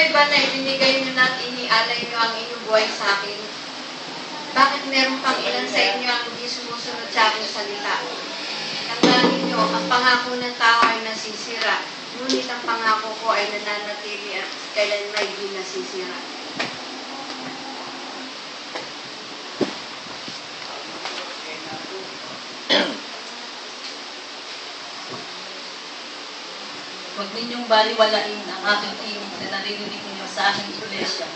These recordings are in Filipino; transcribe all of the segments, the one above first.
may ba na ibinigay nyo na at inialay nyo ang inyong buhay sa akin? Bakit meron pang ilan sa inyo ang hindi sumusunod sa aking salita? Tandaan ninyo, ang pangako ng tao ay nasisira, ngunit ang pangako ko ay nananatili at kailan may di nasisira. Huwag ninyong baliwalain ang aking tinig na naririnig ninyo sa aking iglesia.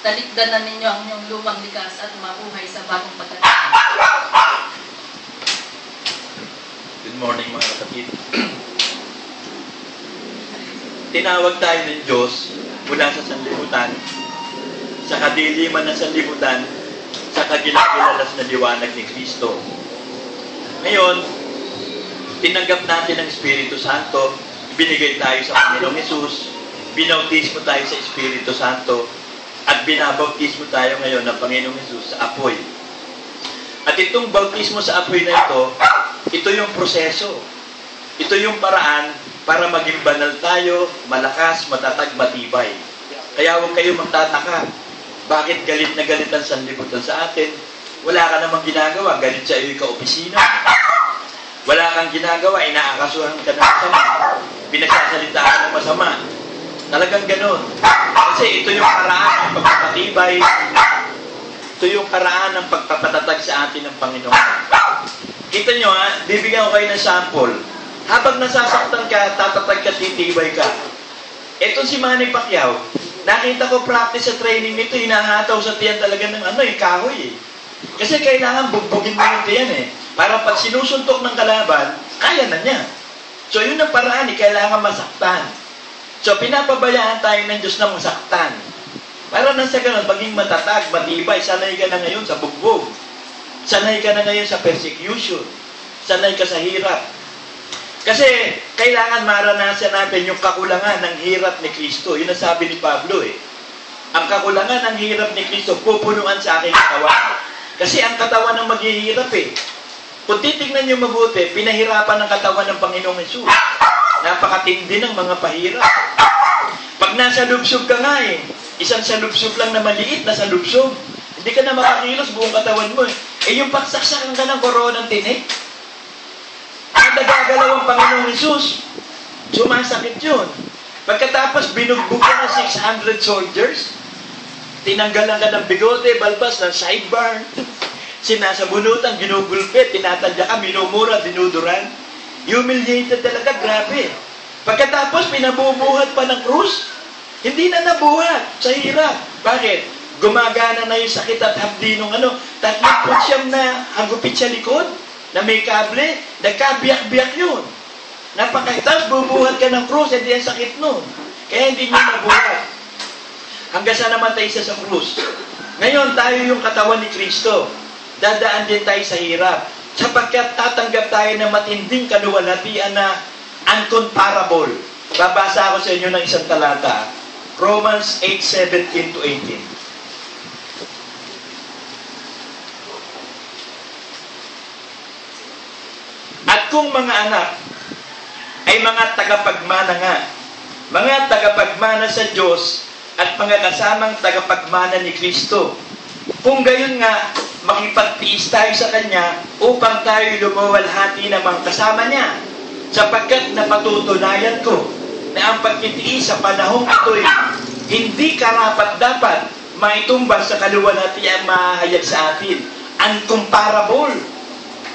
Talikdanan ninyo ang inyong lumang likas at mabuhay sa bagong pagkatapos. Good morning mga kapatid. Tinawag tayo ng Diyos mula sa sanlibutan, sa kadiliman ng sanlibutan, sa kagilagilalas na liwanag ni Kristo. Ngayon, tinanggap natin ang Espiritu Santo, binigay tayo sa Panginoong Hesus, binautismo tayo sa Espiritu Santo, at binabautismo tayo ngayon ng Panginoong Hesus sa apoy. At itong bautismo sa apoy na ito yung proseso. Ito yung paraan para maging banal tayo, malakas, matatag, matibay. Kaya huwag kayo magtataka. Bakit galit na galit ang sanlibutan sa atin? Wala ka namang ginagawa, galit sa iyo ka-opisina. Wala kang ginagawa, inaakasuhan ka ng masama. Pinagsasalitaan ng masama. Talagang ganun. Kasi ito yung paraan ng pagpapatibay. Ito yung paraan ng pagpapatatag sa atin ng Panginoon. Kita nyo ha, bibigyan ko kayo ng sample. Habang nasasaktan ka, tatatag ka, titibay ka. Ito si Manny Pacquiao. Nakita ko practice sa training nito, hinahataw sa tiyan talaga ng kahoy eh. Kasi kailangan bugbugin mo yung tiyan eh. Para pag sinusuntok ng kalaban, kaya na niya. So yun ang paraan, kailangan masaktan. So pinapabayaan tayo ng Diyos na masaktan. Para nang sa ganun, maging matatag, matibay, sanay ka na ngayon sa bugbog. Sanay ka na ngayon sa persecution. Sanay ka sa hirap. Kasi kailangan maranasan natin yung kakulangan ng hirap ni Kristo. Yun ang sabi ni Pablo eh. Ang kakulangan ng hirap ni Kristo, pupunuan sa aking katawan. Kasi ang katawan ng maghihirap eh. Kung titignan nyo mabuti, pinahirapan ng katawan ng Panginoong Hesus. Napakatindi ng mga pahirap. Pag nasa lubsob ka nga eh, isang salubsob lang na maliit na salubsob, hindi ka na makakilos buong katawan mo eh. Eh yung pagsaksakan ka ng koronang tinik, ang nagagalaw ang Panginoong Hesus, sumasakit yun. Pagkatapos binugbog ka ng 600 soldiers, tinanggalan ka ng bigote, balbas, ng sideburn, sinasabunutan, ginugulpit, tinatadya ka, minumura, dinuduran. Humiliated talaga, grabe. Pagkatapos, pinabubuhat pa ng krus, hindi na nabuhat sa hirap. Bakit? Gumagana na yung sakit at hapdi nung 3 na hagupit sa likod, na may kable, nagkabiyak-biyak yun. Tapos bubuhat ka ng krus, hindi ang sakit nun. Kaya hindi nyo nabuhat. Hanggang sa namatay siya sa krus. Ngayon, tayo yung katawan ni Kristo. Dadaan din tayo sa hirap. Sapagkat tatanggap tayo ng matinding kaluwalhatian na uncomparable. Babasa ako sa inyo ng isang talata. Romans 8:17-18. At kung mga anak ay mga tagapagmana nga, mga tagapagmana sa Diyos at mga kasamang tagapagmana ni Kristo, kung gayon nga, makipagtiis tayo sa Kanya upang tayo lumawalhati namang kasama Niya, sapagkat napatutunayan ko na ang pagtitiis sa panahong ito'y hindi karapat-dapat maitumbas sa kaluwalhatian mahayag sa atin. Uncomparable.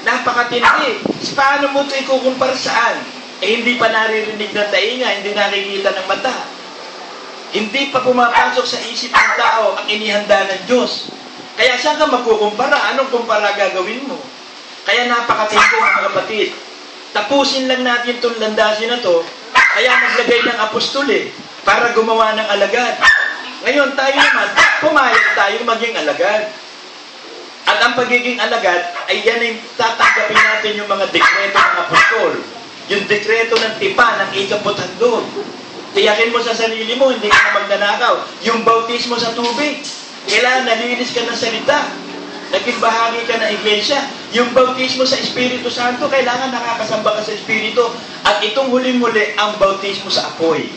Napakatindi. Paano mo ito ikukumpara saan? Eh hindi pa naririnig ng tainga, hindi nakikita ng mata. Hindi pa pumapasok sa isip ng tao ang inihanda ng Diyos. Kaya saan ka magkukumpara? Anong kumpara gagawin mo? Kaya napakatindi mga kapatid. Tapusin lang natin itong landasin na to. Kaya naglagay ng apostol para gumawa ng alagad. Ngayon tayo naman, pumayag tayo maging alagad. At ang pagiging alagad ay yan yung tatanggapin natin yung mga dekreto ng apostol. Yung dekreto ng tipa ng ikaputhandog. Tiyakin mo sa sarili mo, hindi ka na magnanakaw. Yung bautismo sa tubig, kailangan nalinis ka ng salita. Naging bahagi ka ng iglesia. Yung bautismo sa Espiritu Santo, kailangan nakakasamba ka sa Espiritu. At itong huling-huli, ang bautismo sa apoy.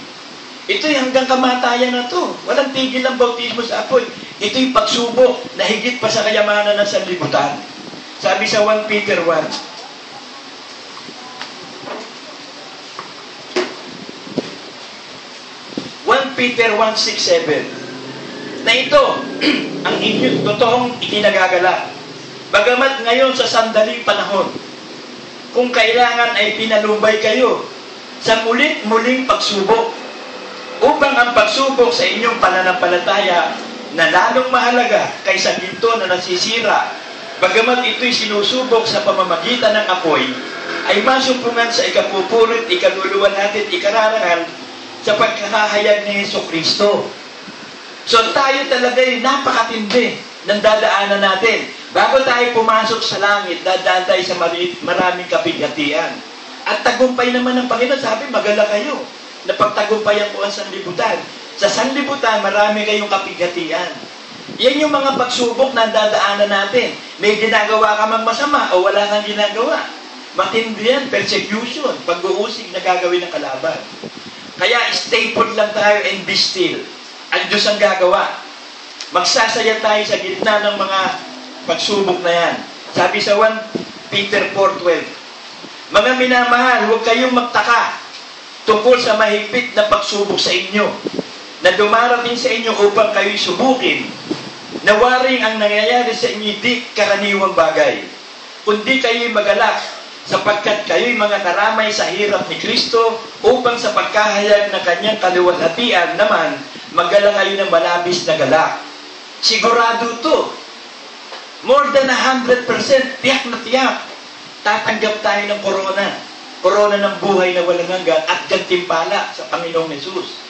Ito'y hanggang kamatayan na to. Walang tigil ang bautismo sa apoy. Ito'y pagsubok na higit pa sa kayamanan ng sanlibutan. Sabi sa 1 Peter 1. 1 Peter 1:6-7. Na ito, ang inyong totoong itinagagalak. Bagamat ngayon sa sandaling panahon, kung kailangan ay pinalubay kayo sa muling pagsubok, upang ang pagsubok sa inyong pananampalataya na lalong mahalaga kaysa ginto na nasisira, bagamat ito'y sinusubok sa pamamagitan ng apoy, ay masumpungan sa ikapupulot, ikaluluwalhati at ikararangal sa pagkakahayag ni Jesucristo. So tayo talaga'y napakatindi ng dadaanan natin. Bago tayo pumasok sa langit, dadaan tayo sa maraming kapighatian. At tagumpay naman ng Panginoon, sabi, magala kayo na pagtagumpayan ko ang sanlibutan. Sa sanlibutan, marami kayong kapighatian. Yan yung mga pagsubok na dadaanan natin. May ginagawa ka mang masama o wala kang ginagawa. Matindi yan, persecution, pag-uusig na gagawin ng kalaban. Kaya stay put lang tayo and be still. Ang Diyos ang gagawa. Magsasaya tayo sa gitna ng mga pagsubok na yan. Sabi sa 1 Peter 4:12, mga minamahal, huwag kayong magtaka tungkol sa mahigpit na pagsubok sa inyo na dumarating sa inyo upang kayo'y subukin na waring ang nangyayari sa inyo di karaniwang bagay, kundi kayo'y magalak sapagkat kayo'y mga karamay sa hirap ni Kristo upang sa pagkahayag ng kanyang kaluwalhatian naman magala kayo ng malabis na galak. Sigurado to. More than 100%, tiyak na tiyak. Tatanggap tayo ng korona. Korona ng buhay na walang hanggan at gantimpala sa Panginoong Jesus.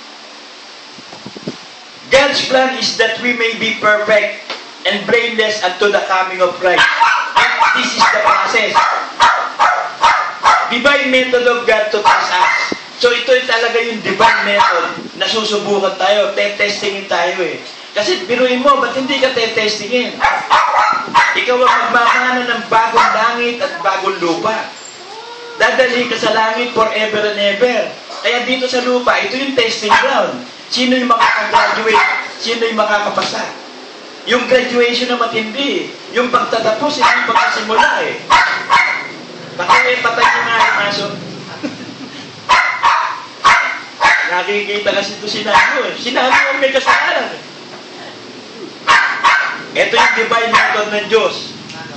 God's plan is that we may be perfect and blameless unto the coming of Christ. And this is the process. Divine method of God to test us. So ito talaga yung divine method na susubukan tayo, testingin tayo eh. Kasi biruin mo, ba't hindi ka testingin? Ikaw ang magmamana ng bagong langit at bagong lupa. Dadalhin ka sa langit forever and ever. Kaya dito sa lupa, ito yung testing ground. Sino yung makakagraduate? Sino yung makakapasa? Yung graduation na matindi. Yung pagtatapos, hindi yung pagkasimula eh. Bakit patay yung nga yung aso? Nakikita kasi ito sinano eh. Sinano ang may kasalanan eh. Ito yung divine method ng Diyos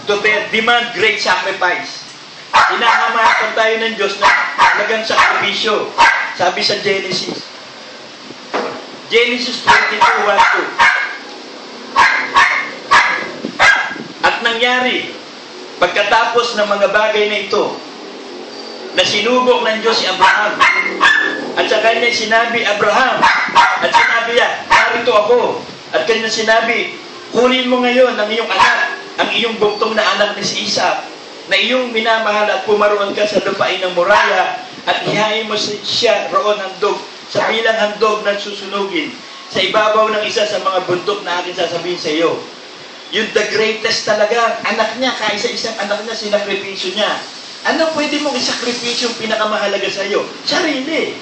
to demand great sacrifice. Inahamatan tayo ng Diyos na talagang sakripisyo. Sabi sa Genesis 22:1-2. At nangyari, pagkatapos ng mga bagay na ito, na sinubok ng Diyos si Abraham. At sa kanya sinabi, Abraham, at sinabi niya, narito ako. At kanya sinabi, kunin mo ngayon ang iyong anak, ang iyong buktong na anak ni si Isaac, na iyong minamahal at pumaroon ka sa lupain ng Moriah, at ihain mo siya roon handog, sa bilang handog na susunugin, sa ibabaw ng isa sa mga bundok na akin sasabihin sa iyo. Yung the greatest talaga, anak niya, kaisa-isang anak niya, sinakripisyo niya. Ano pwede mong isakripisyo yung pinakamahalaga sa iyo? Sarili.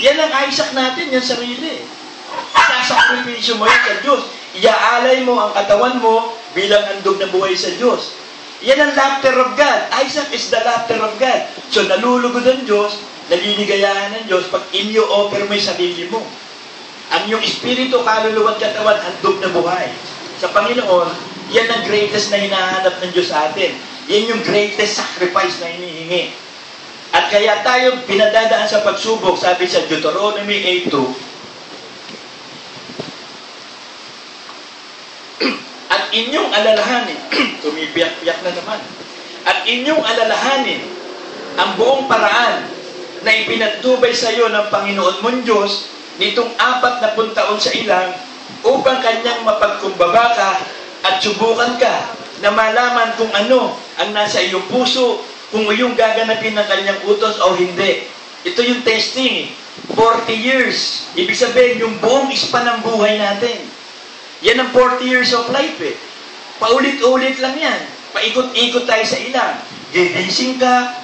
Yan ang Isaac natin, yung sarili. Sasakripisyo mo yan sa Diyos. Iaalay mo ang katawan mo bilang handog na buhay sa Diyos. Yan ang laughter of God. Isaac is the laughter of God. So nalulugod ang Diyos, naliligayahan ng Diyos pag inyo-offer mo yung sarili mo. Ang iyong espiritu, kaluluwa at katawan, handog na buhay. Sa Panginoon, yan ang greatest na hinahanap ng Diyos sa atin. Yan yung greatest sacrifice na hinihingi. At kaya tayo pinadadaan sa pagsubok, sabi sa Deuteronomy 8:2, at inyong alalahanin, tumibiyak-biyak na naman, at inyong alalahanin ang buong paraan na ipinatubay sa iyo ng Panginoon mong Diyos nitong 40 taon sa ilang upang kanyang mapagkumbaba ka at subukan ka na malaman kung ano ang nasa iyong puso, kung iyong gaganapin ng kanyang utos o hindi. Ito yung testing. 40 years. Ibig sabihin, yung buong span ng buhay natin. Yan ang 40 years of life eh. Paulit-ulit lang yan. Paikot-ikot tayo sa ilang. Gigising ka,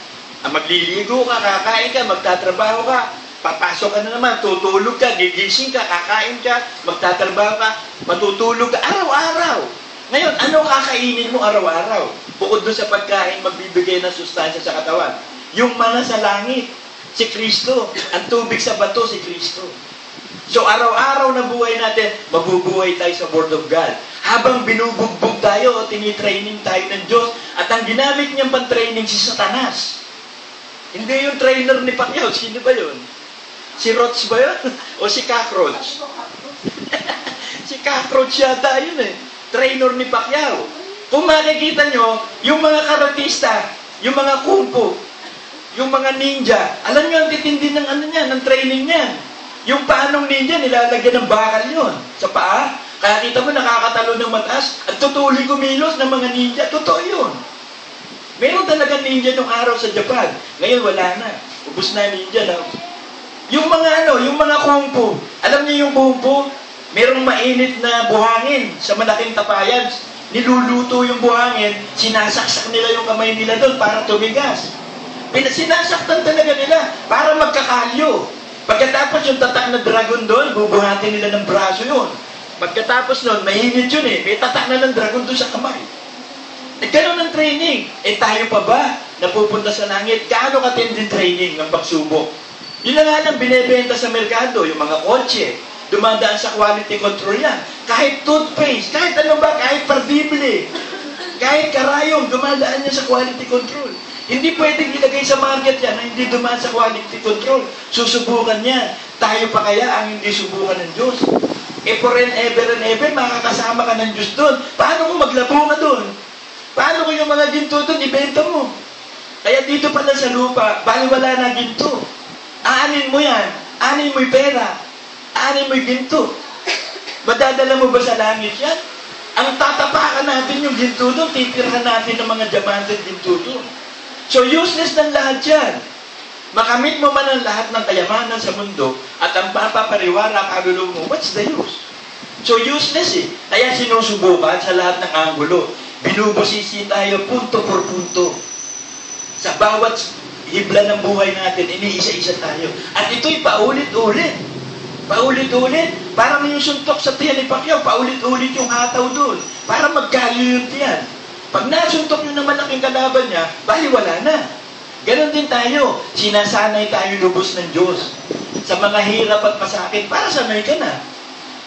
magliligo ka, kakain ka, magtatrabaho ka. papasok ka na naman, tutulog ka, gigising ka, kakain ka, magtatrabaho ka, matutulog ka, araw-araw. Ngayon, ano kakainin mo araw-araw? Bukod doon sa pagkain, magbibigay ng sustansya sa katawan. Yung mana sa langit, si Kristo. Ang tubig sa bato, si Kristo. So, araw-araw na buhay natin, mabubuhay tayo sa Word of God. Habang binubugbog tayo o tinitraining tayo ng Diyos, at ang ginamit niyang pan-training si Satanas. Hindi yung trainer ni Pacquiao. Sino ba yun? Si Roach ba yun? O si Cockroach? Si Cockroach yata yun eh. Trainer ni Pacquiao. Kung makikita nyo, yung mga karatista, yung mga kung fu, yung mga ninja, alam nyo ang titindi ng ano niya, ng training niyan. Yung paanong ninja, nilalagyan ng bakal yun sa paa. Kaya kita mo, nakakatalo ng mataas at tutuloy kumilos ng mga ninja. Totoo yun. Meron talaga ninja nung araw sa Japan. Ngayon, wala na. Ubus na ninja na. Yung mga yung mga kung fu. Alam niyo yung kung fu? Merong mainit na buhangin sa malaking tapayan. Niluluto yung buhangin, sinasaksak nila yung kamay nila doon para tumigas. Sinasaktan talaga nila para magkakalyo. Pagkatapos yung tatak na dragon doon, bubuhatin nila ng braso yun. Pagkatapos nun, mainit yun eh. May tatak na ng dragon doon sa kamay. Nagkaroon ng training. Tayo pa ba napupunta sa langit? Kaano katinding training ng pagsubok? Yun na nga lang binebenta sa merkado, yung mga kotse. Dumadaan sa quality control yan. Kahit toothpaste, kahit ano ba, kahit pardible, kahit karayong, dumadaan yan sa quality control. Hindi pwedeng ilagay sa market yan na hindi dumaan sa quality control. Susubukan yan. Tayo pa kaya ang hindi subukan ng Diyos? For and ever, makakasama ka ng Diyos doon. Paano kung maglabo ka doon? Paano kung yung mga ginto doon, ibenta mo? Kaya dito pala sa lupa, baliwala na ginto. Aanin mo yan. Aanin mo yung pera. Aanin mo yung ginto. Madadala mo ba sa langit yan? Ang tatapakan natin yung ginto doon, titirhan natin ng mga diamante at ginto doon. So useless ng lahat yan. Makamit mo man ang lahat ng kayamanan sa mundo at ang papapariwara kaluluwa mo, what's the use? So useless eh. Kaya sinusubukan sa lahat ng anggulo. Binubusisi tayo punto por punto. Sa bawat hibla ng buhay natin, iniisa-isa tayo. At ito'y paulit-ulit. Paulit-ulit. Parang yung suntok sa tiyan ni Pacquiao, paulit-ulit yung hataw doon. Para magkalyo yung tiyan. Pag nasuntok yun ng malaking kalaban niya, baliwala na. Ganon din tayo. Sinasanay tayo lubos ng Diyos. Sa mga hirap at pasakit, para sanay ka na.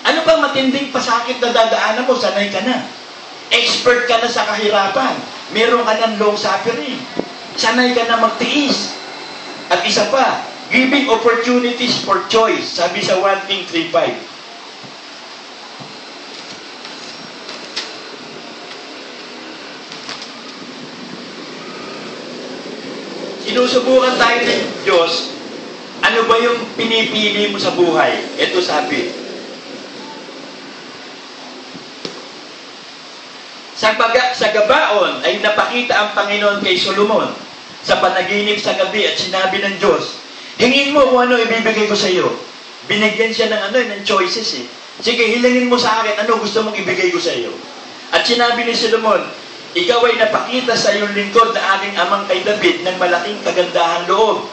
Ano pang matinding pasakit na dadaanan mo, sanay ka na. Expert ka na sa kahirapan. Meron ka ng long suffering. Sanay ka na magtiis. At isa pa, giving opportunities for choice. Sabi sa 1 King 3:5. Sinusubukan tayo ng Diyos, ano ba yung pinipili mo sa buhay? Ito sabi. Sa Gabaon ay napakita ang Panginoon kay Solomon sa panaginip sa gabi at sinabi ng Diyos, hingin mo kung ano ibibigay ko sa iyo. Binigyan siya ng choices eh. Sige, hilingin mo sa akin, ano gusto mong ibigay ko sa iyo. At sinabi ni Solomon, ikaw ay napakita sa iyong lingkod na aking amang kay David ng malaking kagandahan loob.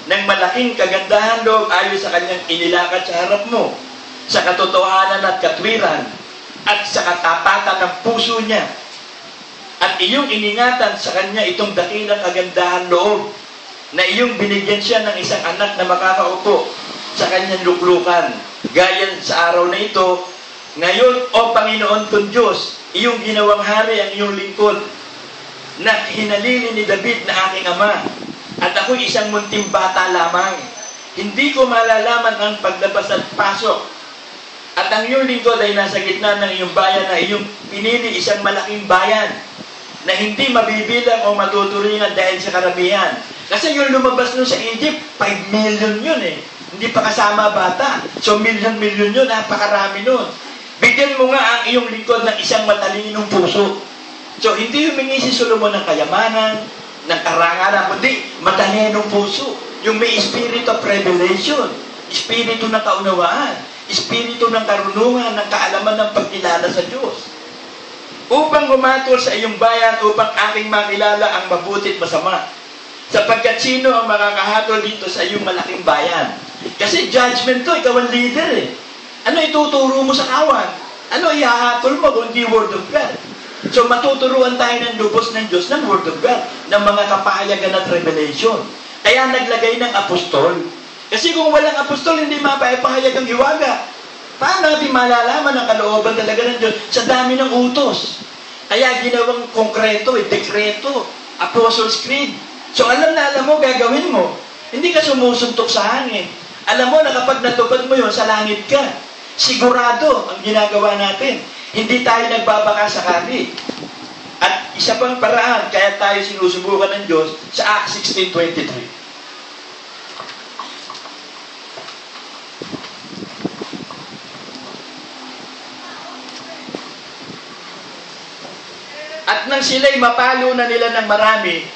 Ng malaking kagandahan loob ayon sa kanyang inilakad sa harap mo, sa katotohanan at katwiran, at sa katapatan ng puso niya. At iyong iningatan sa kanya itong dakilang kagandahan loob, na iyong binigyan siya ng isang anak na makakaupo sa kanyang luklukan. Gaya sa araw na ito, ngayon, O Panginoon kong Diyos, iyong ginawang hari ang iyong lingkod, na hinalili ni David na aking ama, at ako'y isang munting bata lamang. Hindi ko malalaman ang paglabas at pasok, at ang iyong lingkod ay nasa gitna ng iyong bayan na iyong pinili, isang malaking bayan, na hindi mabibilang o matuturingan dahil sa karamihan. Kasi yung lumabas nun sa Egypt, 5 million yun eh. Hindi pa kasama bata. So million yun, napakarami nun. Bigyan mo nga ang iyong lingkod ng isang matalinong puso. So, hindi humingi si Solomon ng kayamanan, ng karangalan, kundi matalinong puso. Yung may spirit of revelation, espiritu ng kaunawaan, espiritu ng karunungan, ng kaalaman ng pagkilala sa Diyos. Upang humatol sa iyong bayan, upang aking makilala ang mabuti at masama. Sapagkat sino ang makakahatol dito sa iyong malaking bayan? Kasi judgment to, ikaw ang leader eh. Ano ituturo mo sa kawan? Ano ihahatol mo kung hindi Word of God? So matuturuan tayo ng lubos ng Diyos ng Word of God, ng mga kapahayagan at revelation. Kaya naglagay ng apostol. Kasi kung walang apostol, hindi mapapahayag ang hiwaga. Paano natin malalaman ang kalooban talaga ng Diyos sa dami ng utos? Kaya ginawang konkreto, dekreto, Apostles' Creed. So alam mo, gagawin mo. Hindi ka sumusuntok sa hangin. Alam mo na kapag natupad mo yun, sa langit ka. Sigurado ang ginagawa natin. Hindi tayo nagbabaka sakali. At isa pang paraan, kaya tayo sinusubukan ng Diyos sa Acts 16:23. At nang sila'y mapalo na nila ng marami,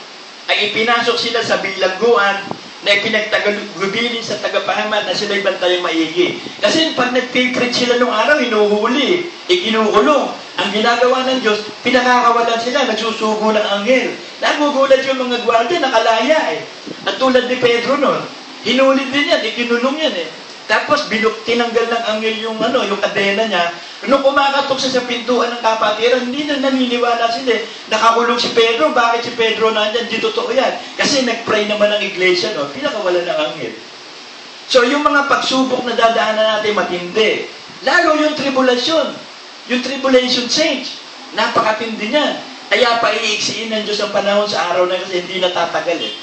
ay ipinasok sila sa bilangguan na ipinagtagubilin sa tagapahaman na sila'y bantayang maigi. Kasi pag nag-preach sila nung araw, hinuhuli, ikinukulong. Ang ginagawa ng Diyos, pinakakawalan sila, nagsusugo ng anghel. Nagugulat yung mga gwardiya, nakalaya eh. At tulad ni Pedro nun, hinuli din yan, ikinulong yan eh. Tapos tinanggal ng anghel yung kadena niya. Nung kumakatok siya sa pintuan ng kapatiran, hindi na naniniwala sila. Nakakulong si Pedro. Bakit si Pedro nandyan? Di totoo yan. Kasi nag-pray naman ng iglesia, no? Pinakawala ng anghel. So, yung mga pagsubok na dadaanan natin matindi. Lalo yung tribulation. Yung tribulation saints. Napakatindi niyan. Kaya paiiksiin ng Diyos ang panahon sa araw na kasi hindi natatagal eh.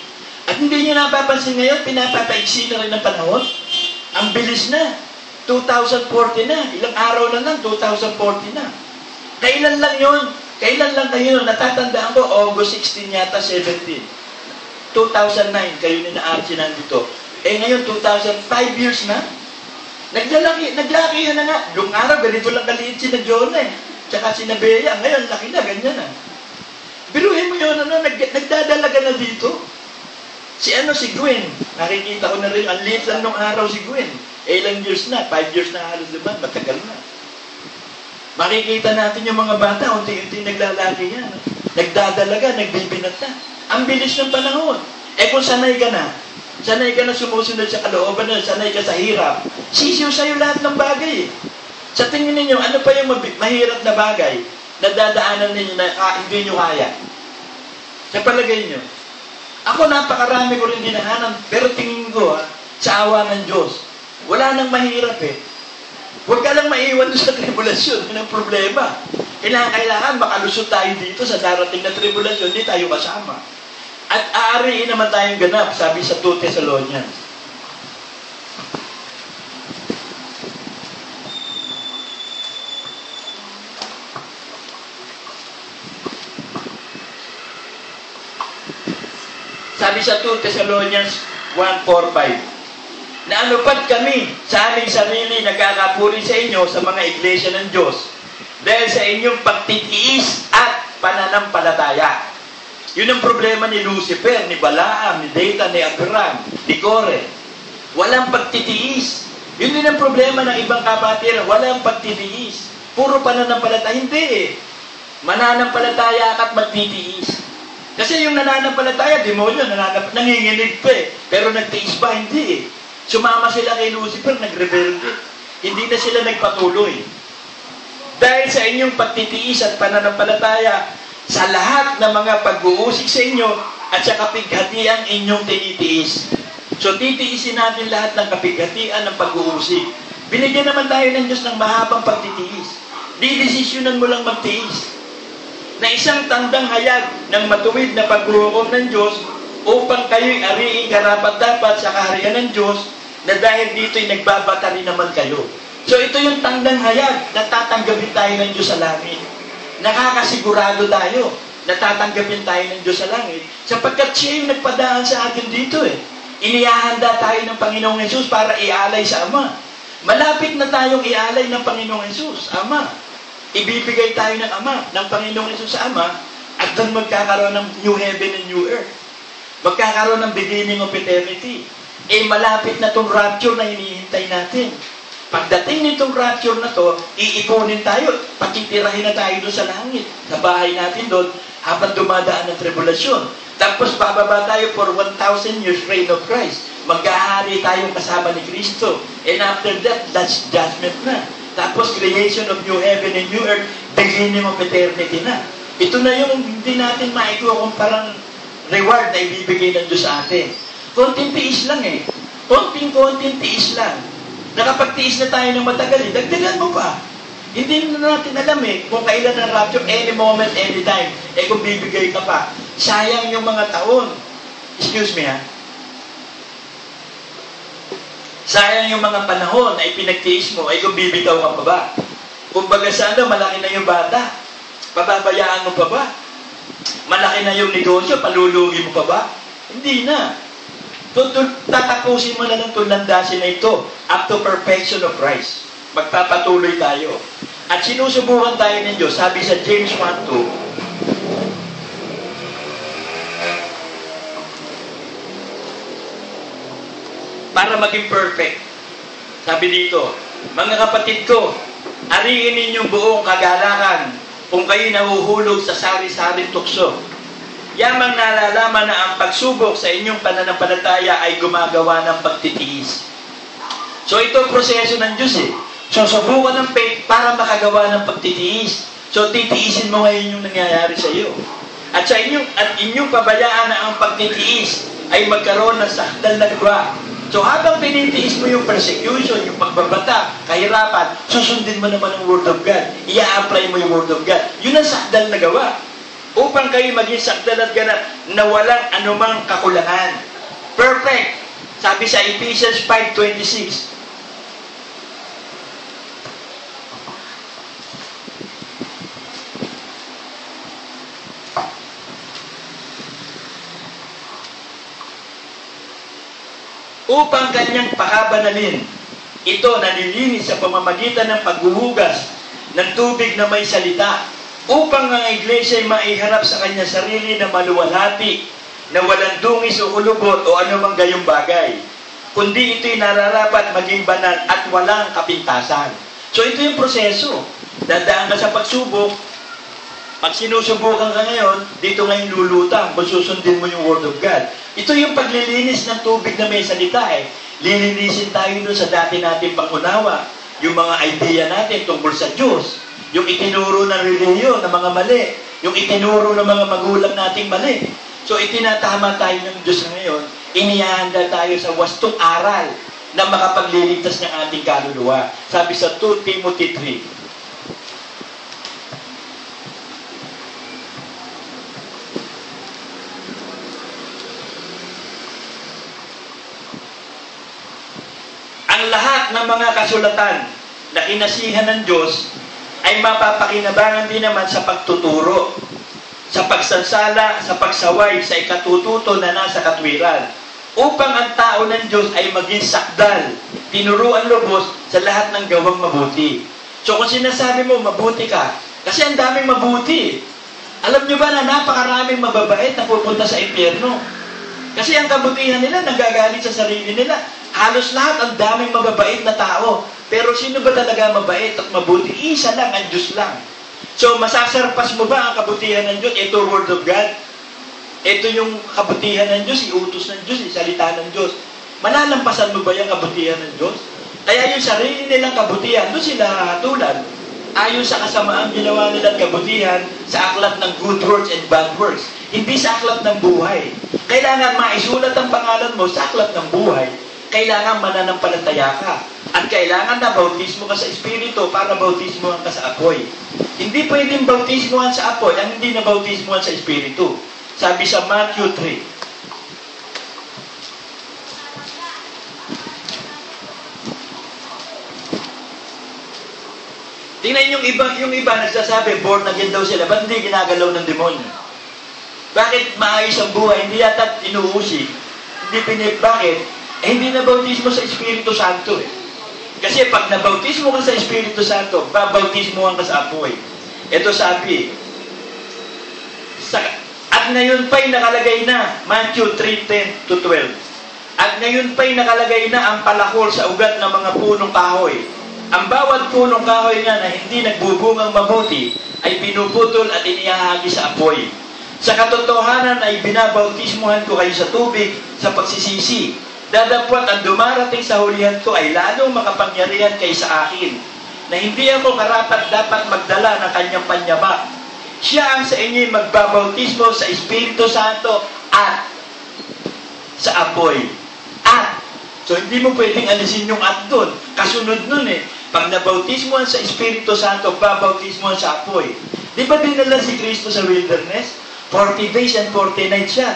At hindi niyo napapansin ngayon, pinapapaiksi na rin ang panahon. Ang bilis na. 2040 na. Ilang araw na lang, 2040 na. Kailan lang yun? Kailan lang kayo? Natatandaan ko, August 16 yata, 17. 2009, kayo ni na Archie nandito. Ngayon, 2005 years na. Naglaki na nga. Noong araw, ganito lang kaliit si na Jonah eh. Tsaka si na Bea. Ngayon, laki na, ganyan na. Biruhin mo yun, nagdadalaga na dito. Si Gwen. Nakikita ko na rin, ang liit lang nung araw si Gwen. Ilang years na, 5 years na halos naman, matagal na. Makikita natin yung mga bata, unti-unti naglalaki yan. Nagdadalaga, nagbibinat na. Ang bilis ng panahon. Kung sanay ka na sumusunod sa kalooban na, sanay ka sa hirap, sisiw sa'yo lahat ng bagay. Sa tingin ninyo, ano pa yung mahirap na bagay na dadaanan ninyo na hindi nyo kaya? Sa palagay nyo, ako napakarami ko rin dinahanan, pero tingin ko sa awa ng Diyos, wala nang mahirap eh. Huwag ka lang maiwan sa tribulasyon. Yun ang problema. Kailangan makalusot tayo dito sa darating na tribulasyon, hindi tayo kasama. At aariin naman tayong ganap, sabi sa 2 Thessalonians. Sabi sa 2 Thessalonians 1:4-5, na anupad kami sa aming sarili nagkakapuri sa inyo sa mga iglesia ng Diyos dahil sa inyong pagtitiis at pananampalataya. Yun ang problema ni Lucifer, ni Balaam, ni Dathan, ni Abiram, ni Kore. Walang pagtitiis. Yun din ang problema ng ibang kapatiran, walang pagtitiis. Puro pananampalataya. Hindi eh. Mananampalataya ka at magtitiis. Kasi yung nananampalataya, demonyo, nanginginig pa eh. Pero nagtiis ba? Hindi eh. Sumama sila kay Lucifer, nagrebelde. Hindi na sila nagpatuloy. Dahil sa inyong pagtitiis at pananampalataya, sa lahat ng mga pag-uusig sa inyo at sa kapighatian inyong tinitiis. So, titiisin natin lahat ng kapighatian ng pag-uusig. Binigyan naman tayo ng Diyos ng mahabang pagtitiis. Didesisyonan mo lang magtiis. Na isang tandang hayag ng matuwid na paghuhukom ng Diyos upang kayo'y ariing karapat-dapat sa kaharian ng Diyos na dahil dito'y nagbabata rin naman kayo. So ito yung tandang hayag na tatanggapin tayo ng Diyos sa langit. Nakakasigurado tayo na tatanggapin tayo ng Diyos sa langit sapagkat siya yung nagpadaan sa atin dito eh. Inihahanda tayo ng Panginoong Hesus para ialay sa Ama. Malapit na tayong ialay ng Panginoong Hesus, Ama. Ibibigay tayo ng Ama, ng Panginoong Hesus sa Ama at doon magkakaroon ng new heaven and new earth. Magkakaroon ng beginning of eternity. Malapit na itong rapture na hinihintay natin. Pagdating nitong rapture na to, iipunin tayo, pakitirahin na tayo doon sa langit, sa bahay natin doon, habang dumadaan ng tribulation. Tapos bababa tayo for 1,000 years reign of Christ. Mag-ahari tayong kasama ni Kristo. And after that, that's judgment na. Tapos creation of new heaven and new earth, beginning of eternity na. Ito na yung hindi natin maikuha kung parang reward na ibibigay ng Diyos sa atin. Konting tiis lang eh. Konting tiis lang. Nakapagtiis na tayo ng matagal eh. Dagdagan mo pa. Hindi na natin alam eh kung kailan ang rapture, any moment, anytime. Eh kung bibigay ka pa. Sayang yung mga taon. Excuse me ha. Sayang yung mga panahon na ipinagtiis mo, ay kung bibitaw ka pa ba? Kumbaga sana, malaki na yung bata. Pababayaan mo pa ba? Malaki na yung negosyo, palulugi mo pa ba? Hindi na. Tatapusin mo na ng landasin na ito up to perfection of Christ. Magpapatuloy tayo. At sinusubukan tayo ng Diyos. Sabi sa James 1:2, para maging perfect. Sabi dito, mga kapatid ko, ariin ninyong buong kagalakan kung kayo nahuhulog sa sari-saring tukso. Yamang nalalaman na ang pagsubok sa inyong pananampalataya ay gumagawa ng pagtitiis. So ito ang proseso ng Diyos eh. So subukan ng faith para makagawa ng pagtitiis. So titiisin mo ngayon yung nangyayari sa iyo. At sa inyong pabayaan na ang pagtitiis ay magkaroon ng sakdal na gawa. So habang tinitiis mo yung persecution, yung pagbabata, kahirapan, susundin mo naman ang Word of God. I-apply mo yung Word of God. Yun ang sakdal na gawa. Upang kayo maging sakdal at ganap na walang anumang kakulangan. Perfect. Sabi sa Ephesians 5:26. Upang kanyang pakabanalin, ito nalilinis sa pamamagitan ng paghuhugas ng tubig na may salita, upang ang iglesia ay maiharap sa kanya sarili na maluwalhati, na walang dungis o kulubot o anumang gayong bagay, kundi ito'y nararapat maging banal at walang kapintasan. So ito yung proseso. Dadaan ka sa pagsubok. Pag sinusubukan ka ngayon, dito ngayon lulutang kung susundin mo yung Word of God. Ito yung paglilinis ng tubig na may salita eh. Lilinisin tayo doon sa dati natin pangunawa. Yung mga idea natin tungkol sa Diyos. Yung itinuro ng relihiyon ng mga mali. Yung itinuro ng mga magulang nating mali. So itinatama tayo ng Diyos ngayon. Inihahanda tayo sa wastong aral na makapagliligtas ng ating kaluluwa. Sabi sa 2 Timothy 3. Ang lahat ng mga kasulatan na kinasihan ng Diyos ay mapapakinabangan din naman sa pagtuturo, sa pagsansala, sa pagsaway, sa ikatututo na nasa katwiran, upang ang tao ng Diyos ay maging sakdal, tinuruan lubos sa lahat ng gawang mabuti. So kung sinasabi mo, mabuti ka, kasi ang daming mabuti. Alam nyo ba na napakaraming mababait na pupunta sa impyerno? Kasi ang kabutihan nila nagagalit sa sarili nila. Halos lahat ang daming mababait na tao. Pero sino ba talaga mabait at mabuti? Isa lang, ang Diyos lang. So masasarpas mo ba ang kabutihan ng Diyos? Ito Word of God. Ito yung kabutihan ng Diyos, iutos ng Diyos, isalita ng Diyos. Malalampasan mo ba yung kabutihan ng Diyos? Kaya yung sarili nilang kabutihan, doon sila hahatulan. Ayon sa kasamaang ginawa nilang kabutihan sa aklat ng good works and bad works. Hindi sa aklat ng buhay. Kailangan maisulat ang pangalan mo sa aklat ng buhay. Kailangan mananampalataya ka. At kailangan na bautismo ka sa Espiritu para bautismohan ka sa apoy. Hindi pwedeng bautismohan sa apoy ang hindi na bautismohan sa Espiritu. Sabi sa Matthew 3. Tingnan yung iba nagsasabi, born again daw sila. Ba't hindi ginagalaw ng demonyo? Bakit maayos ang buhay? Hindi yata inuusig. Bakit? Hindi na bautismo sa Espiritu Santo eh. Kasi pag nabautismo ka sa Espiritu Santo, babautismohan ka sa apoy. Ito sabi, at ngayon pa'y nakalagay na, Matthew 3:10-12. At ngayon pa'y nakalagay na ang palakol sa ugat ng mga punong kahoy. Ang bawat punong kahoy nga na hindi nagbubungang mabuti ay pinuputol at inihahagi sa apoy. Sa katotohanan ay binabautismuhan ko kayo sa tubig sa pagsisisi. Dadapwat ang dumarating sa hulihan ko ay lalong makapangyarihan kaysa akin, na hindi ako karapat dapat magdala ng kanyang panyamak. Siya ang sa inyo magbabautismo sa Espiritu Santo at sa apoy. At, so hindi mo pwedeng alisin yung at doon. Kasunod nun eh. Pag nabautismohan sa Espiritu Santo, babautismohan sa apoy. Di ba dinala si Kristo sa wilderness? 40 days and 40 nights siya.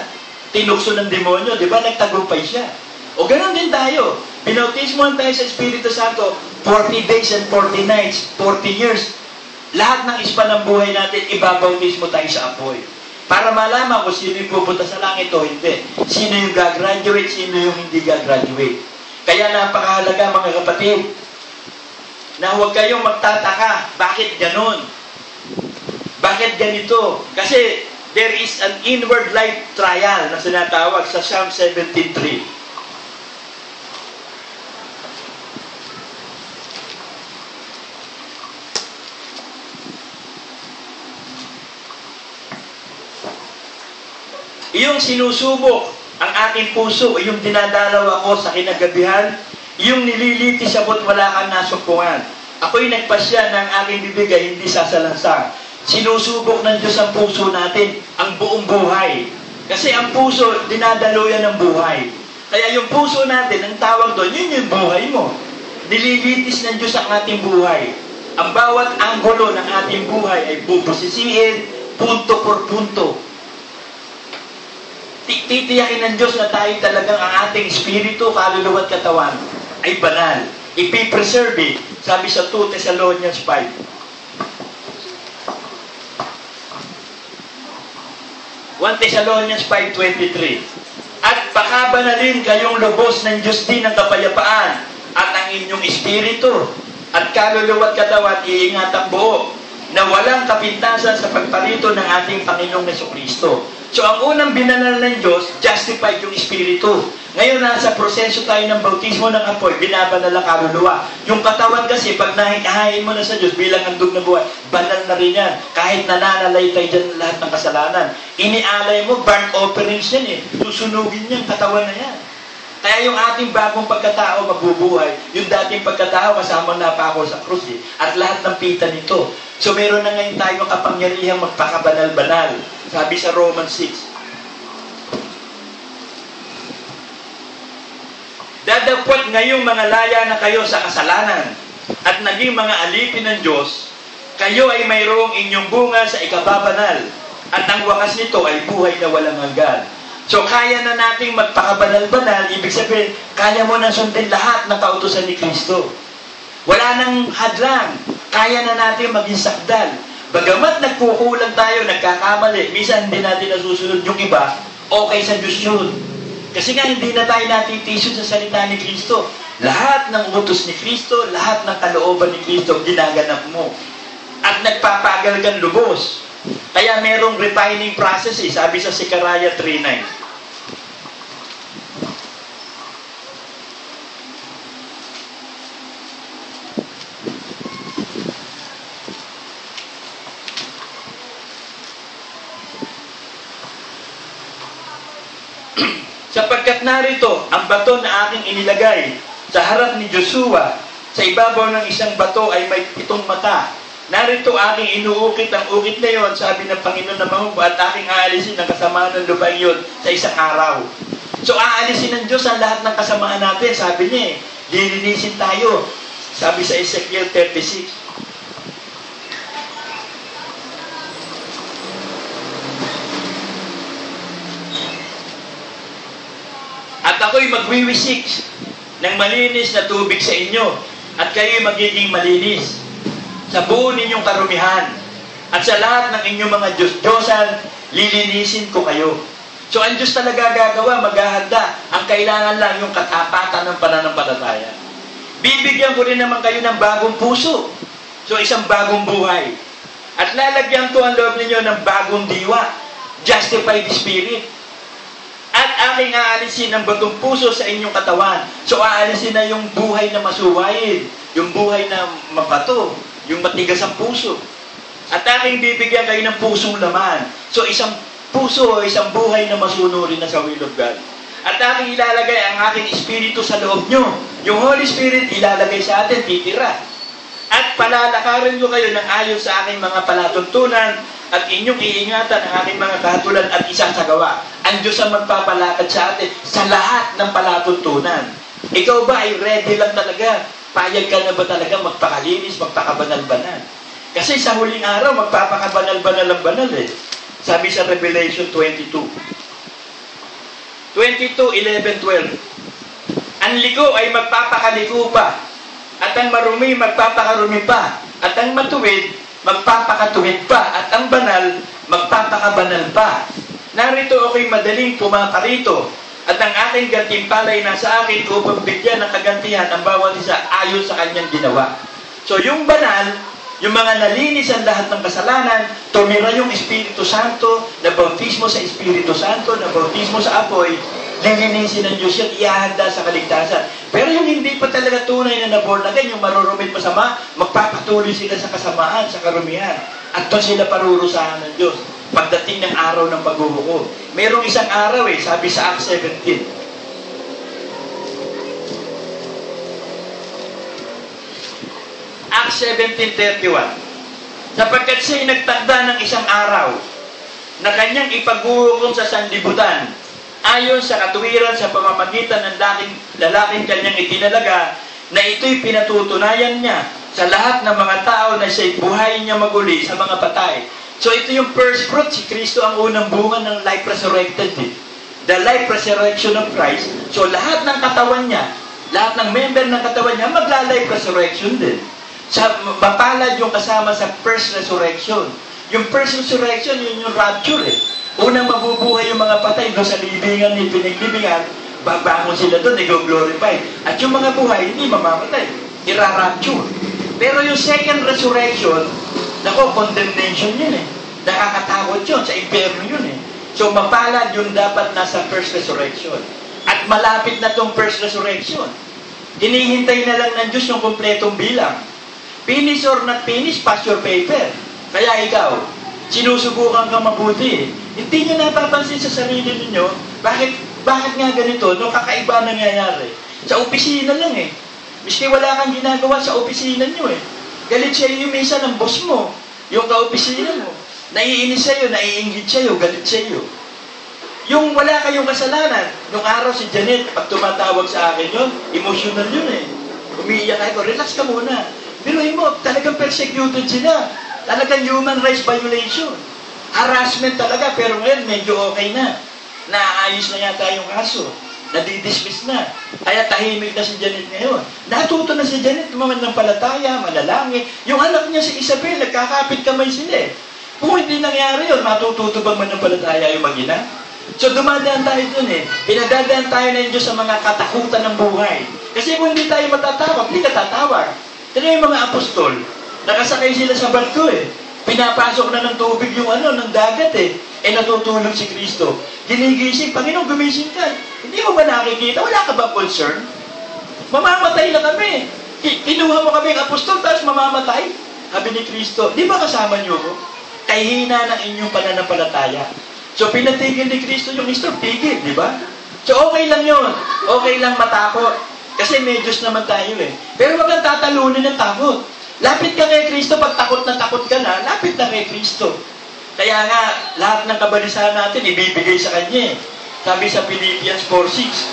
Tinukso ng demonyo, di ba? Nagtagumpay siya. O ganoon din tayo. Binautismohan tayo sa Espiritu Santo, 40 days and 40 nights, 40 years. Lahat ng ispan ng buhay natin, ibabautismo tayo sa apoy. Para malaman kung sino yung pupunta sa langit o hindi. Sino yung gagraduate, sino yung hindi gagraduate. Kaya napakahalaga mga kapatid, na huwag kayong magtataka, bakit ganon? Bakit ganito? Kasi there is an inward life trial na sinatawag sa Psalm 17:3. Iyong sinusubok ang aking puso, iyong dinadalaw ako sa kinagabihan, iyong nililitis ako't wala kang nasumpungan. Ako'y nagpasya ng aking bibig ay hindi sasalansang. Sinusubok ng Diyos ang puso natin, ang buong buhay. Kasi ang puso, dinadaluyan ng buhay. Kaya yung puso natin, ang tawag doon, yun yung buhay mo. Nililitis ng Diyos ang ating buhay. Ang bawat anggulo ng ating buhay ay bubusisiin, punto por punto. Titiyakin ng Diyos na tayo talagang ang ating espiritu, kaluluwa at katawan ay banal. Ipipreserve, sabi sa 2 Thessalonians 5. 1 Thessalonians 5:23. At pakabanalin kayong lubos ng Diyos din ng kapayapaan at ang inyong espiritu at kaluluwa at katawan iingatang buo na walang kapintasan sa pagparito ng ating Panginoong Jesucristo. So ang unang binanal ng Diyos, justified yung espiritu. Ngayon nasa proseso tayo ng bautismo ng apoy, binabanal ang kaluluwa. Yung katawan kasi, pag nahihain mo na sa Diyos bilang handog na buhay, banal na rin yan. Kahit nananalay tayo dyan lahat ng kasalanan. Inialay mo, burnt offerings yan eh. Susunugin yan, katawan na yan. Kaya yung ating bagong pagkatao mabubuhay, yung dating pagkatao kasama na pa ako sa krus eh. At lahat ng pita nito. So meron na ngayon tayo kapangyarihang magpakabanal-banal. Sabi sa Romans 6. Dadapwat ngayong mga laya na kayo sa kasalanan at naging mga alipin ng Diyos, kayo ay mayroong inyong bunga sa ikababanal at ang wakas nito ay buhay na walang hanggan. So kaya na nating magpakabanal-banal, ibig sabihin, kaya mo na sundin lahat ng kautusan ni Kristo. Wala nang hadlang, kaya na natin maging sakdal. Bagamat nagkukulang tayo, nagkakamali, minsan hindi natin nasusunod yung iba, okay sa Diyos yun. Kasi nga hindi na tayo natitisod sa salita ni Kristo. Lahat ng utos ni Kristo, lahat ng kalooban ni Kristo, ginaganap mo. At nagpapagal kang lubos. Kaya merong refining process eh, sabi sa Zechariah 3:9. Sapagkat narito ang bato na aking inilagay sa harap ni Joshua, sa ibabaw ng isang bato ay may 7 mata. Narito aking inuukit ang ukit na yon, sabi ng Panginoon na mahubo, at aking aalisin ang kasamaan ng lupain yon sa isang araw. So aalisin ng Diyos ang lahat ng kasamaan natin, sabi niya lilinisin tayo. Sabi sa Ezekiel 36. At ako'y magwiwisik ng malinis na tubig sa inyo, at kayo'y magiging malinis sa buo ninyong karumihan. At sa lahat ng inyong mga Diyos-Diyosan, lilinisin ko kayo. So ang Diyos talaga gagawa, maghahanda. Ang kailangan lang yung katapatan ng pananampalataya. Bibigyan ko rin naman kayo ng bagong puso. So isang bagong buhay. At lalagyan ko ang loob ninyo ng bagong diwa. Justified spirit. At aking aalisin ang batong puso sa inyong katawan. So aalisin na yung buhay na masuwayin, yung buhay na mabato, yung matigas ang puso. At aking bibigyan kayo ng pusong laman. So isang puso o isang buhay na masunurin na sa will of God. At aking ilalagay ang aking Espiritu sa loob nyo. Yung Holy Spirit ilalagay sa atin, titira. At palalakarin ko kayo ng ayon sa aking mga palatuntunan at inyong iingatan ang aking mga kahatulan at isasagawa. Ang Diyos ang magpapalakad sa atin sa lahat ng palatuntunan. Ikaw ba ay ready lang talaga? Payag ka na ba talaga magpakalinis, magpakabanal-banal? Kasi sa huling araw, magpapakabanal-banal ang banal eh. Sabi sa Revelation 22. 22:11-12. Ang liko ay magpapakaliko pa, at ang marumi magpapakarumi pa, at ang matuwid magpapakatuwid pa, at ang banal magpapakabanal pa. Narito ako'y madaling pumaparito, at ang aking gantimpalay nasa akin upang bigyan ng kagantihan ang bawat isa ayon sa kanyang ginawa. So yung banal, yung mga nalinis ang lahat ng kasalanan, tumira yung Espiritu Santo, na bautismo sa Espiritu Santo, na bautismo sa apoy, lilinisin ng Diyos yan, ihahanda sa kaligtasan. Pero yung hindi pa talaga tunay na naborn again, yung marurumit masama, magpapatuloy sila sa kasamaan, sa karumihan. At doon sila parurusahan ng Diyos. Pagdating ng araw ng paghuhukom. Merong isang araw sabi sa Acts 17. Acts 17:31. Sapagkat siya'y nagtakda ng isang araw na kanyang ipaghuhukom sa sanlibutan ayon sa katuwiran sa pamamagitan ng lalaking kanyang itinalaga, na ito'y pinatutunayan niya sa lahat ng mga tao na siya'y buhayin niya maguli sa mga patay. So ito yung first fruit, si Kristo ang unang bunga ng life resurrected. The life resurrection of Christ. So lahat ng katawan niya, lahat ng member ng katawan niya, magla-life resurrection din. Mapalad yung kasama sa first resurrection. Yung first resurrection, yun yung rapture Unang mabubuhay yung mga patay doon sa libingan ni pinaglibingan, babangon sila doon, i-glorify. At yung mga buhay, hindi mamamatay. Ira-rapture. Pero yung second resurrection, nako, condemnation yun Nakakatakot yun, sa impyerno yun So mapalad yung dapat nasa first resurrection. At malapit na tong first resurrection. Hinihintay na lang ng Diyos yung kompletong bilang. Finish or not finish, pass your paper. Kaya ikaw, sinusubukan kang mabuti. Hindi nyo napapansin sa sarili ninyo, bakit nga ganito? No, kakaiba nangyayari. Sa opisina lang Miski wala kang ginagawa sa opisina nyo Galit siya yung misa ng boss mo, yung ka-opisina mo. Naiinis sa'yo, naiinggit sa'yo, galit sa'yo. Yung wala kayong kasalanan, nung araw si Janet, pag tumatawag sa akin yun, emotional yun Umiiyak ako, relax ka muna. Biruin mo, talagang persecuted sila. Talagang human rights violation. Harassment talaga, pero ngayon medyo okay na. Naayos na yata yung kaso. Nadidismiss na. Kaya tahimik na si Janet ngayon. Natuto na si Janet, mananampalataya, manalangin. Yung anak niya si Isabel, nagkakapit kamay sila Kung hindi nangyari yun, matututo bang mananampalataya yung mag-ina? So dumadaan tayo dun Pinadadaan tayo na yung Diyos sa mga katakutan ng buhay. Kasi kung hindi tayo matatawag, hindi ka tatawag. Tignan yung mga apostol, nakasakay sila sa barko Pinapasok na ng tubig yung ng dagat natutulog si Kristo. Ginigising, Panginoon, gumising ka. Hindi mo ba nakikita? Wala ka ba concern? Mamamatay na kami. Kinuha mo kami ang apostol, tapos mamamatay. Sabi ni Kristo, di ba kasama niyo ko? Kay hina ng inyong pananampalataya. So pinatigil ni Kristo yung storm, tigil, di ba? So okay lang yun. Okay lang matakot. Kasi may Diyos naman tayo Pero wag lang tatalunin ng takot. Lapit ka kay Kristo, pag takot na lapit na kay Kristo. Kaya nga, lahat ng kabalisahan natin, ibibigay sa Kanya Sabi sa Philippians 4:6.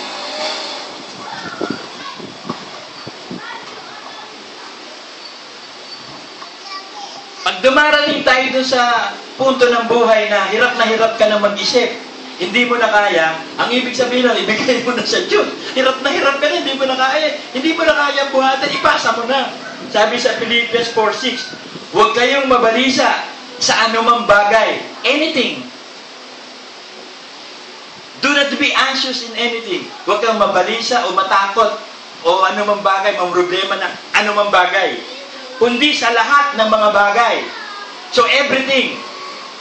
Pag dumarating tayo dun sa punto ng buhay na hirap ka na mag-isip, hindi mo na kaya, ang ibig sabihin lang, ibigay mo na sa Diyos. Hirap na hindi mo na kaya buhatan, ipasa mo na. Sabi sa Philippians 4:6, huwag kayong mabalisa sa anumang bagay. Anything. Do not be anxious in anything. Huwag kang mabalisa o matakot o anumang bagay, problema ng anumang bagay. Kundi sa lahat ng mga bagay. So everything,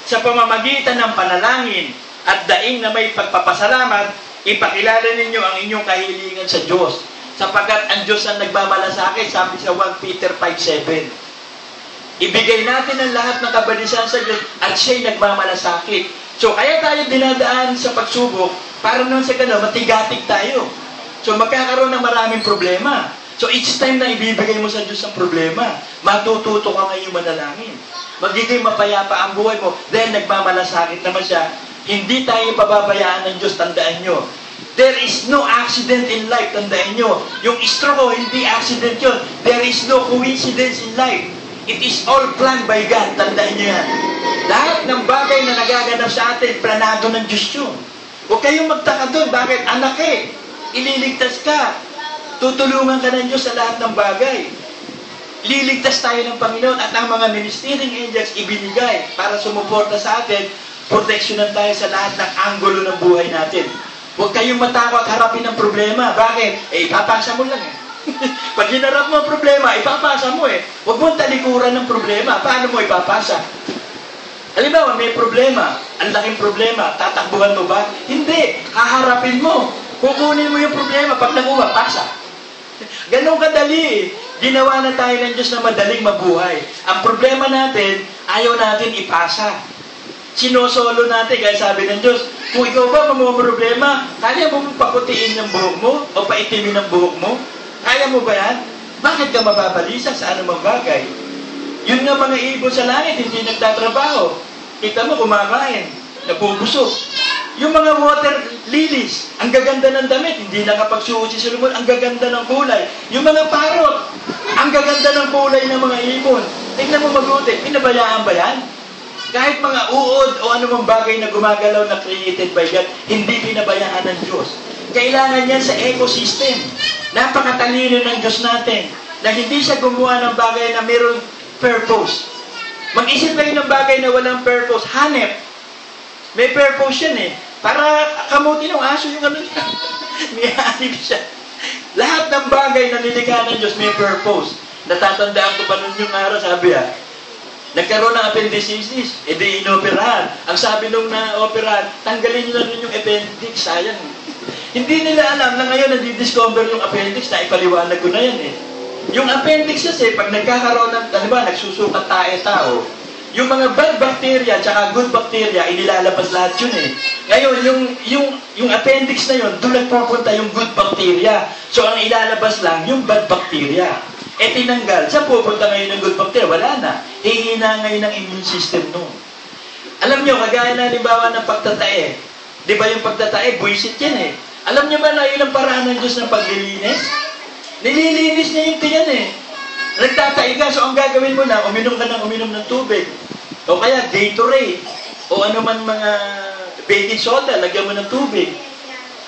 sa pamamagitan ng panalangin at daing na may pagpapasalamat, ipakilala ninyo ang inyong kahilingan sa Diyos. Sapagkat ang Diyos ang nagmamalasakit, sabi sa 1 Peter 5:7. Ibigay natin ang lahat ng kabalisan sa Diyos at siya'y nagmamalasakit. So, kaya tayo dinadaan sa pagsubok para naman sa gano'n, matigatig tayo. So, magkakaroon ng maraming problema. So, each time na ibibigay mo sa Diyos ang problema, matututo ka ngayong manalangin. Magiging mapayapa ang buhay mo. Then, nagmamalasakit naman siya. Hindi tayo pababayaan ng Diyos, tandaan nyo. There is no accident in life, tandaan nyo. Yung stroke ko, hindi accident yun. There is no coincidence in life. It is all planned by God, tandaan nyo yan. Lahat ng bagay na nagaganap sa atin, planado ng Diyos yun. Huwag kayong magtaka doon. Bakit? Anak eh. Ililigtas ka. Tutulungan ka ng Diyos sa lahat ng bagay. Liligtas tayo ng Panginoon at ang mga ministering angels ibinigay para sumuporta sa atin, proteksyonan tayo sa lahat ng anggulo ng buhay natin. Huwag kayong matakot harapin ang problema. Bakit? Ipapasa mo lang eh. Pag hinarap mo ang problema, ipapasa mo eh. Huwag mo talikuran ng problema. Paano mo ipapasa? Halimbawa, may problema. Ang laking problema. Tatakbuhan mo ba? Hindi. Haharapin mo. Kukunin mo yung problema. Pag nakuha, pasa. Ganun kadali. Ginawa na tayo ng Diyos na madaling mabuhay. Ang problema natin, ayaw natin ipasa. Sinosolo natin. Kaya sabi ng Diyos, kung ikaw ba problema, kaya mo paputiin ng buhok mo o paitimin ng buhok mo? Kaya mo ba yan? Bakit ka mababalisa sa anumang bagay? Yun nga mga ibon sa langit, hindi nagtatrabaho. Kita mo, kumakain, nabubusog. Yung mga water lilies, ang gaganda ng damit, hindi nakapagsuot si Solomon, ang gaganda ng kulay. Yung mga parot, ang gaganda ng kulay ng mga ibon. Tingnan mo mabuti, pinabayaan ba yan? Kahit mga uod o anumang bagay na gumagalaw na created by God, hindi pinabayaan ng Diyos. Kailangan yan sa ecosystem. Napakatalino ng Diyos natin na hindi siya gumawa ng bagay na mayroong purpose. Mag-isip kayo ng bagay na walang purpose. Hanep. May purpose yan eh. Para kamuti ng aso yung ano niya. May hanip siya. Lahat ng bagay na nilikha ng Diyos may purpose. Natatandaan ko pa nun yung araw, sabi nagkaroon ng appendicitis, edi inoperahan. Ang sabi nung na-operahan, tanggalin nyo na rin yung appendix, sayang. Hindi nila alam na ngayon nadi-discover yung appendix, na ipaliwanag ko na yan eh. Yung appendix kasi, pag nagkakaroon ng, nagsusukat tayo, yung mga bad bacteria tsaka good bacteria, inilalabas lahat yun eh. Ngayon, yung appendix na yun, doon nagpupunta yung good bacteria. So, ang ilalabas lang, yung bad bacteria. Tinanggal. Saan pupunta ngayon ng good bacteria? Wala na. Hihina ngayon ang immune system nun. Alam nyo, kagaya na halimbawa ng pagtatae. Di ba yung pagtatae, buwisit yan eh. Alam nyo ba na yun ang paraan ng Diyos ng paglilinis? Nililinis niya yung tiyan eh. Nagtatae ka, so ang gagawin mo na, uminom ng tubig. O kaya Gatorade. O ano man mga baking soda, lagyan mo ng tubig.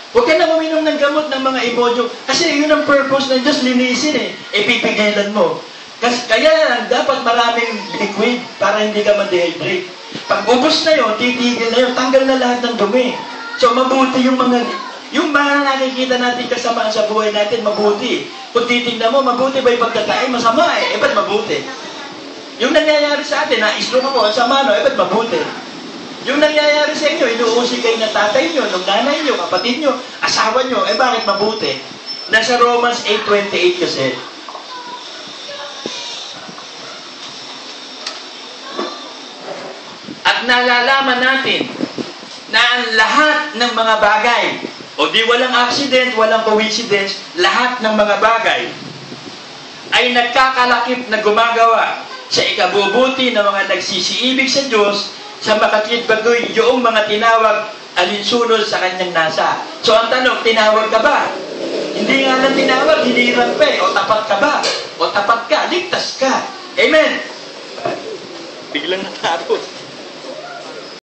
Huwag ka na uminom ng gamot ng mga emojo. Kasi yun ang purpose ng Diyos, linisin eh. Pipigilan mo. Kaya dapat maraming liquid para hindi ka ma-dehydrate. Pag ubos na yun, titigil na yun, tanggal na lahat ng dumi. So mabuti yung mga nakikita natin kasamaan sa buhay natin, mabuti. Kung titignan mo, mabuti ba yung pagkatae? Masama eh. Ba't mabuti? Yung nangyayari sa atin, na-stroke ako, ang sama no, ba't mabuti? Yung nangyayari sa inyo, inuusig kayo ng tatay nyo, ng nanay nyo, kapatid nyo, asawa nyo, bakit mabuti? Nasa Romans 8:28 kasi, at nalalaman natin na ang lahat ng mga bagay, o di walang accident, walang coincidence, lahat ng mga bagay ay nagkakalakip na gumagawa sa ikabubuti ng mga nagsisiibig sa Diyos, sa makatwid bagoy yung mga tinawag alinsunod sa kanyang nasa. So ang tanong, tinawag ka ba? Hindi nga lang tinawag, hinirang pa eh. O tapat ka ba? O tapat ka, ligtas ka. Amen? Biglang natapos.